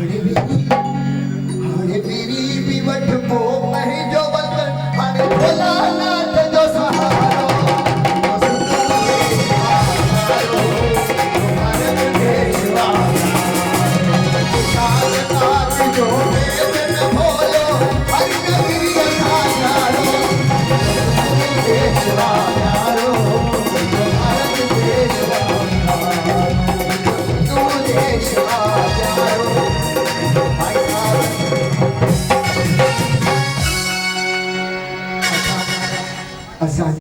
हाणे मेरी भी वठ पो पंहिंजो वतन हाणे भोलानाथ जो सहारो भारत देश वारो जो वेद न भोलो हरि नगरी असारो देश वारो भारत देश वारो तू देश वारो असां